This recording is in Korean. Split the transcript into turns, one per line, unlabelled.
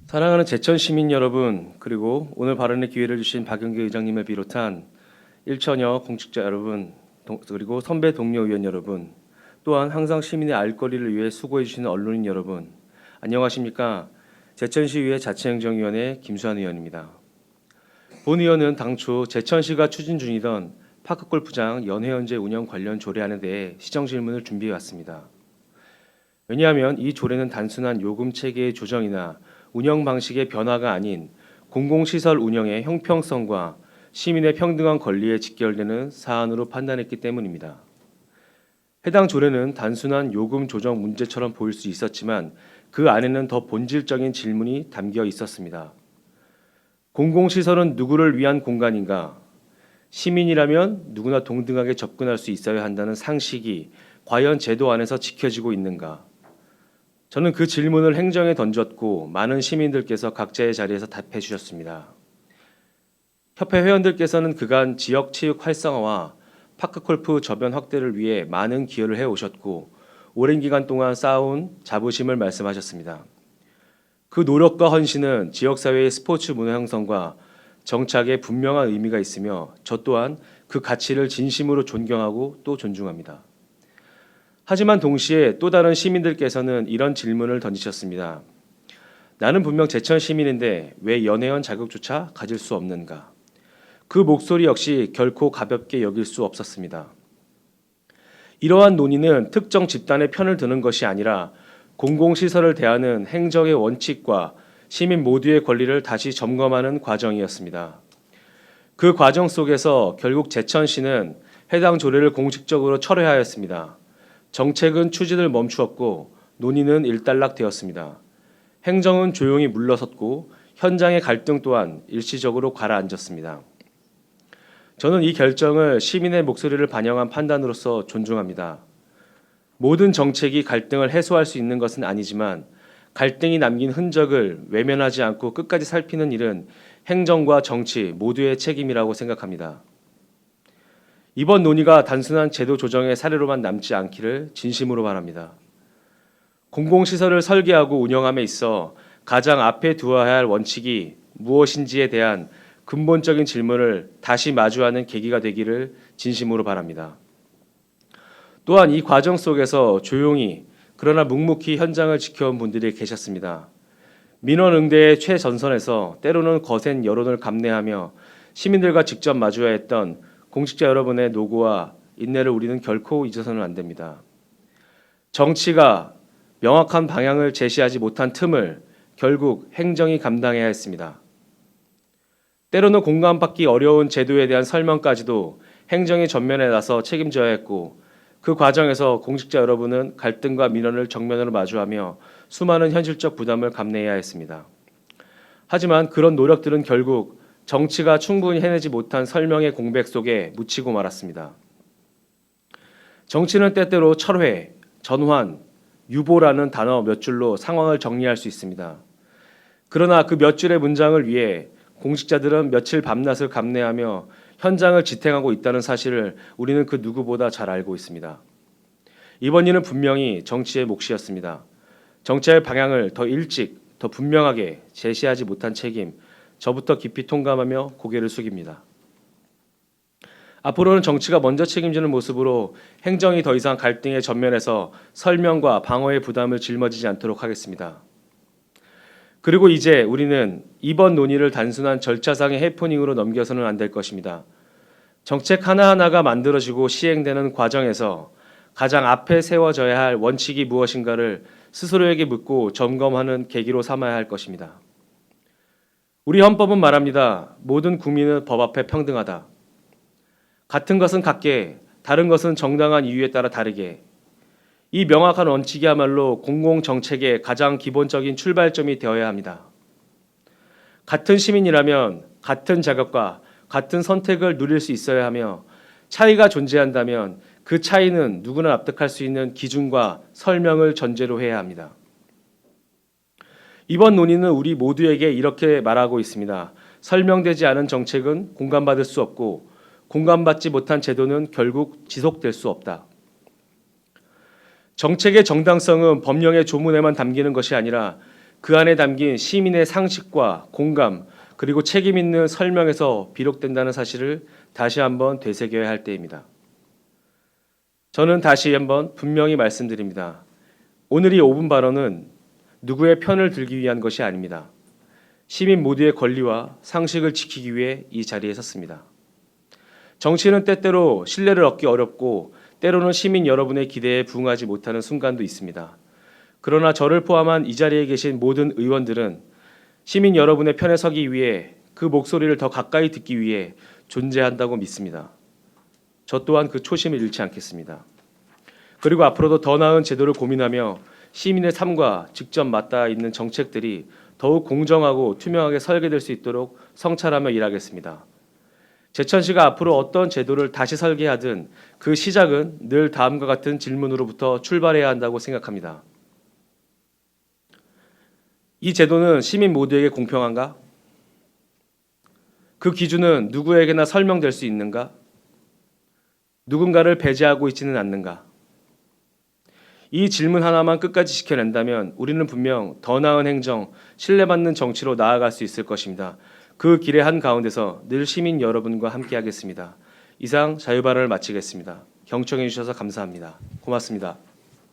사랑하는 제천 시민 여러분, 그리고 오늘 발언의 기회를 주신 박영규 의장님을 비롯한 일천여 공직자 여러분, 그리고 선배 동료 의원 여러분, 또한 항상 시민의 알 권리를 위해 수고해 주시는 언론인 여러분, 안녕하십니까? 제천시의회 자치행정위원회 김수환 의원입니다. 본 의원은 당초 제천시가 추진 중이던 파크골프장 연회원제 운영 관련 조례안에 대해 시정 질문을 준비해 왔습니다. 왜냐하면 이 조례는 단순한 요금 체계의 조정이나 운영 방식의 변화가 아닌 공공시설 운영의 형평성과 시민의 평등한 권리에 직결되는 사안으로 판단했기 때문입니다. 해당 조례는 단순한 요금 조정 문제처럼 보일 수 있었지만 그 안에는 더 본질적인 질문이 담겨 있었습니다. 공공시설은 누구를 위한 공간인가? 시민이라면 누구나 동등하게 접근할 수 있어야 한다는 상식이 과연 제도 안에서 지켜지고 있는가? 저는 그 질문을 행정에 던졌고 많은 시민들께서 각자의 자리에서 답해 주셨습니다. 협회 회원들께서는 그간 지역 체육 활성화와 파크골프 저변 확대를 위해 많은 기여를 해오셨고 오랜 기간 동안 쌓아온 자부심을 말씀하셨습니다. 그 노력과 헌신은 지역사회의 스포츠 문화 형성과 정착에 분명한 의미가 있으며 저 또한 그 가치를 진심으로 존경하고 또 존중합니다. 하지만 동시에 또 다른 시민들께서는 이런 질문을 던지셨습니다. 나는 분명 제천 시민인데 왜 연회원 자격조차 가질 수 없는가? 그 목소리 역시 결코 가볍게 여길 수 없었습니다. 이러한 논의는 특정 집단의 편을 드는 것이 아니라 공공시설을 대하는 행정의 원칙과 시민 모두의 권리를 다시 점검하는 과정이었습니다. 그 과정 속에서 결국 제천시는 해당 조례를 공식적으로 철회하였습니다. 정책은 추진을 멈추었고 논의는 일단락되었습니다. 행정은 조용히 물러섰고 현장의 갈등 또한 일시적으로 가라앉았습니다. 저는 이 결정을 시민의 목소리를 반영한 판단으로서 존중합니다. 모든 정책이 갈등을 해소할 수 있는 것은 아니지만 갈등이 남긴 흔적을 외면하지 않고 끝까지 살피는 일은 행정과 정치 모두의 책임이라고 생각합니다. 이번 논의가 단순한 제도 조정의 사례로만 남지 않기를 진심으로 바랍니다. 공공시설을 설계하고 운영함에 있어 가장 앞에 두어야 할 원칙이 무엇인지에 대한 근본적인 질문을 다시 마주하는 계기가 되기를 진심으로 바랍니다. 또한 이 과정 속에서 조용히 그러나 묵묵히 현장을 지켜온 분들이 계셨습니다. 민원 응대의 최전선에서 때로는 거센 여론을 감내하며 시민들과 직접 마주해야 했던 공직자 여러분의 노고와 인내를 우리는 결코 잊어서는 안 됩니다. 정치가 명확한 방향을 제시하지 못한 틈을 결국 행정이 감당해야 했습니다. 때로는 공감받기 어려운 제도에 대한 설명까지도 행정이 전면에 나서 책임져야 했고 그 과정에서 공직자 여러분은 갈등과 민원을 정면으로 마주하며 수많은 현실적 부담을 감내해야 했습니다. 하지만 그런 노력들은 결국 정치가 충분히 해내지 못한 설명의 공백 속에 묻히고 말았습니다. 정치는 때때로 철회, 전환, 유보라는 단어 몇 줄로 상황을 정리할 수 있습니다. 그러나 그 몇 줄의 문장을 위해 공직자들은 며칠 밤낮을 감내하며 현장을 지탱하고 있다는 사실을 우리는 그 누구보다 잘 알고 있습니다. 이번 일은 분명히 정치의 몫이었습니다. 정치의 방향을 더 일찍, 더 분명하게 제시하지 못한 책임, 저부터 깊이 통감하며 고개를 숙입니다. 앞으로는 정치가 먼저 책임지는 모습으로 행정이 더 이상 갈등의 전면에서 설명과 방어의 부담을 짊어지지 않도록 하겠습니다. 그리고 이제 우리는 이번 논의를 단순한 절차상의 해프닝으로 넘겨서는 안 될 것입니다. 정책 하나하나가 만들어지고 시행되는 과정에서 가장 앞에 세워져야 할 원칙이 무엇인가를 스스로에게 묻고 점검하는 계기로 삼아야 할 것입니다. 우리 헌법은 말합니다. 모든 국민은 법 앞에 평등하다. 같은 것은 같게, 다른 것은 정당한 이유에 따라 다르게. 이 명확한 원칙이야말로 공공정책의 가장 기본적인 출발점이 되어야 합니다. 같은 시민이라면 같은 자격과 같은 선택을 누릴 수 있어야 하며 차이가 존재한다면 그 차이는 누구나 납득할 수 있는 기준과 설명을 전제로 해야 합니다. 이번 논의는 우리 모두에게 이렇게 말하고 있습니다. 설명되지 않은 정책은 공감받을 수 없고 공감받지 못한 제도는 결국 지속될 수 없다. 정책의 정당성은 법령의 조문에만 담기는 것이 아니라 그 안에 담긴 시민의 상식과 공감 그리고 책임 있는 설명에서 비롯된다는 사실을 다시 한번 되새겨야 할 때입니다. 저는 다시 한번 분명히 말씀드립니다. 오늘 이 5분 발언은 누구의 편을 들기 위한 것이 아닙니다. 시민 모두의 권리와 상식을 지키기 위해 이 자리에 섰습니다. 정치는 때때로 신뢰를 얻기 어렵고 때로는 시민 여러분의 기대에 부응하지 못하는 순간도 있습니다. 그러나 저를 포함한 이 자리에 계신 모든 의원들은 시민 여러분의 편에 서기 위해 그 목소리를 더 가까이 듣기 위해 존재한다고 믿습니다. 저 또한 그 초심을 잃지 않겠습니다. 그리고 앞으로도 더 나은 제도를 고민하며 시민의 삶과 직접 맞닿아 있는 정책들이 더욱 공정하고 투명하게 설계될 수 있도록 성찰하며 일하겠습니다. 제천시가 앞으로 어떤 제도를 다시 설계하든 그 시작은 늘 다음과 같은 질문으로부터 출발해야 한다고 생각합니다. 이 제도는 시민 모두에게 공평한가? 그 기준은 누구에게나 설명될 수 있는가? 누군가를 배제하고 있지는 않는가? 이 질문 하나만 끝까지 지켜낸다면 우리는 분명 더 나은 행정, 신뢰받는 정치로 나아갈 수 있을 것입니다. 그 길의 한가운데서 늘 시민 여러분과 함께하겠습니다. 이상 자유발언을 마치겠습니다. 경청해 주셔서 감사합니다. 고맙습니다.